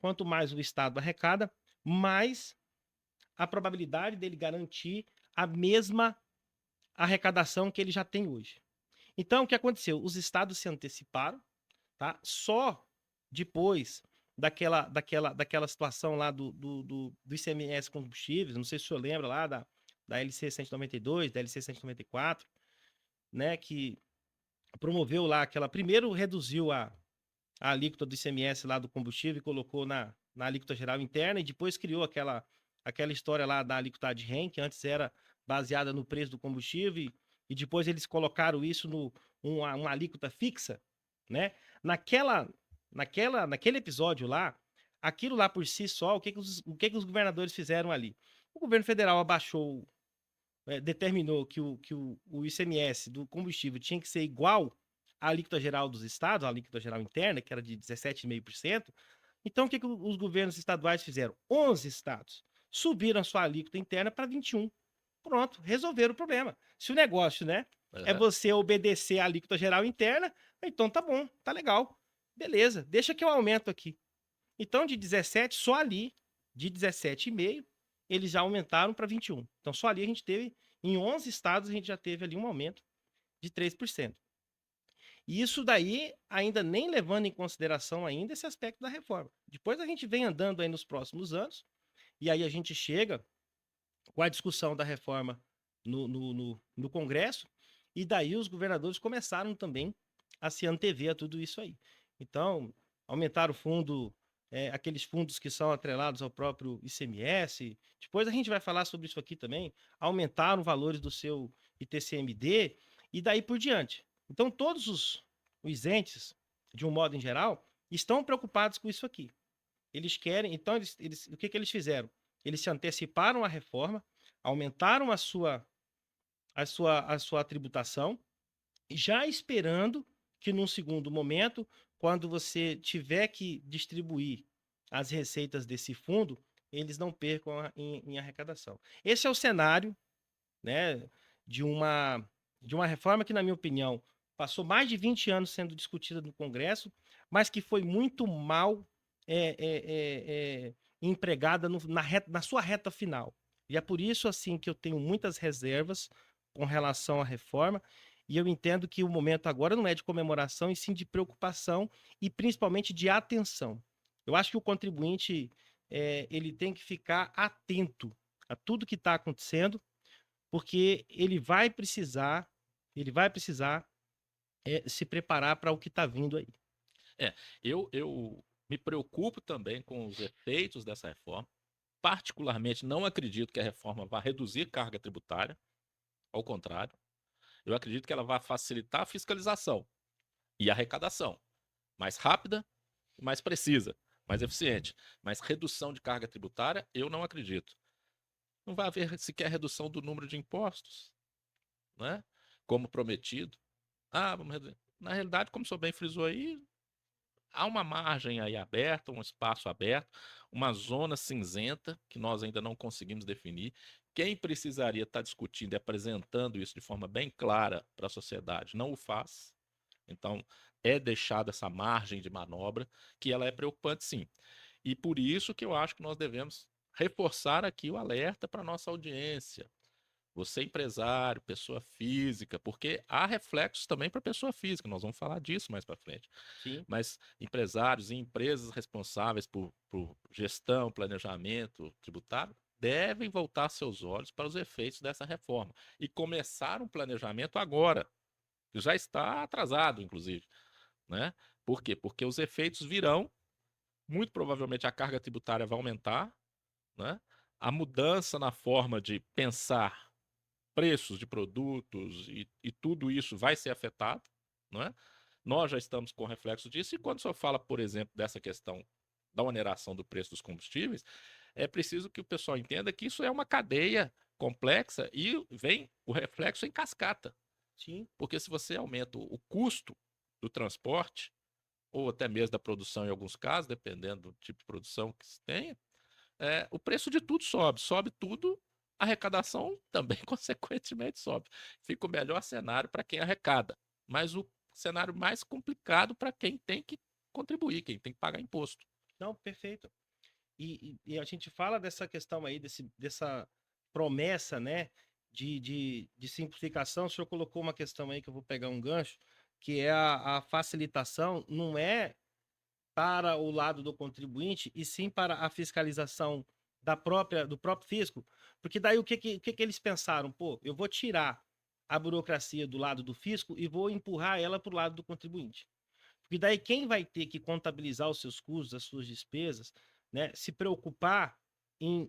quanto mais o Estado arrecada, mais a probabilidade dele garantir a mesma arrecadação que ele já tem hoje. Então, o que aconteceu? Os estados se anteciparam, tá? Só depois daquela situação lá do ICMS combustíveis, não sei se o senhor lembra lá da LC 192, da LC 194, né? Que promoveu lá aquela. Primeiro reduziu a alíquota do ICMS lá do combustível e colocou na alíquota geral interna, e depois criou aquela história lá da alíquota de REN, que antes era baseada no preço do combustível, e depois eles colocaram isso uma alíquota fixa, né? Naquela, naquele episódio lá, aquilo lá por si só, o que que os governadores fizeram ali? O governo federal abaixou, determinou que o ICMS do combustível tinha que ser igual à alíquota geral dos estados, a alíquota geral interna, que era de 17,5%. Então, o que os governos estaduais fizeram? 11 estados subiram a sua alíquota interna para 21. Pronto, resolveram o problema. Se o negócio, né, é É, você obedecer à alíquota geral interna, então tá bom, tá legal. Beleza, deixa que eu aumento aqui. Então, de 17, só ali, de 17,5, eles já aumentaram para 21. Então, só ali a gente teve, em 11 estados, a gente já teve ali um aumento de 3%. E isso daí ainda nem levando em consideração ainda esse aspecto da reforma. Depois a gente vem andando aí nos próximos anos, e aí a gente chega com a discussão da reforma no Congresso, e daí os governadores começaram também a se antever a tudo isso aí. Então, aumentaram o fundo, aqueles fundos que são atrelados ao próprio ICMS. Depois a gente vai falar sobre isso aqui também. Aumentaram valores do seu ITCMD e daí por diante. Então, todos os entes, de um modo em geral, estão preocupados com isso aqui. Eles querem, então, o que eles fizeram? Eles se anteciparam à reforma, aumentaram a sua tributação, já esperando que num segundo momento, quando você tiver que distribuir as receitas desse fundo, eles não percam em arrecadação. Esse é o cenário, né, de uma, de uma reforma que, na minha opinião, passou mais de 20 anos sendo discutida no Congresso, mas que foi muito mal é, é, empregada na sua reta final. E é por isso assim que eu tenho muitas reservas com relação à reforma, e eu entendo que o momento agora não é de comemoração, e sim de preocupação e principalmente de atenção. Eu acho que o contribuinte ele tem que ficar atento a tudo que está acontecendo, porque ele vai precisar se preparar para o que está vindo aí. é, eu me preocupo também com os efeitos dessa reforma. Particularmente, não acredito que a reforma vá reduzir carga tributária. Ao contrário, eu acredito que ela vai facilitar a fiscalização e a arrecadação. Mais rápida, mais precisa, mais eficiente. Mas redução de carga tributária, eu não acredito. Não vai haver sequer redução do número de impostos, né? Como prometido. Ah, vamos reduzir. Na realidade, como o senhor bem frisou aí, há uma margem aí aberta, um espaço aberto, uma zona cinzenta que nós ainda não conseguimos definir. Quem precisaria estar discutindo e apresentando isso de forma bem clara para a sociedade não o faz. Então, é deixada essa margem de manobra, que ela é preocupante sim. E por isso que eu acho que nós devemos reforçar aqui o alerta para a nossa audiência. Você, empresário, pessoa física, porque há reflexos também para pessoa física, nós vamos falar disso mais para frente. Sim. Mas empresários e empresas responsáveis por gestão, planejamento tributário devem voltar seus olhos para os efeitos dessa reforma e começar um planejamento agora, que já está atrasado, inclusive, né? Por quê? Porque os efeitos virão, muito provavelmente a carga tributária vai aumentar, né? A mudança na forma de pensar preços de produtos e tudo isso vai ser afetado, não é? Nós já estamos com reflexo disso, e quando o senhor fala, por exemplo, dessa questão da oneração do preço dos combustíveis, é preciso que o pessoal entenda que isso é uma cadeia complexa e vem o reflexo em cascata. Sim. Porque se você aumenta o custo do transporte, ou até mesmo da produção em alguns casos, dependendo do tipo de produção que se tenha, o preço de tudo sobe. Sobe tudo, a arrecadação também, consequentemente, sobe. Fica o melhor cenário para quem arrecada, mas o cenário mais complicado para quem tem que contribuir, quem tem que pagar imposto. Não, perfeito. E a gente fala dessa questão aí, dessa promessa, né, de simplificação. O senhor colocou uma questão aí que eu vou pegar um gancho, que é a facilitação, não é para o lado do contribuinte, e sim para a fiscalização do próprio fisco, porque daí o que eles pensaram? Pô, eu vou tirar a burocracia do lado do fisco e vou empurrar ela para o lado do contribuinte. Porque daí quem vai ter que contabilizar os seus custos, as suas despesas, né, se preocupar em,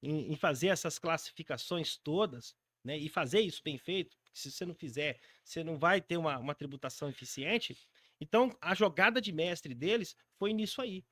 em, em fazer essas classificações todas, né, e fazer isso bem feito, porque se você não fizer, você não vai ter uma tributação eficiente. Então, a jogada de mestre deles foi nisso aí.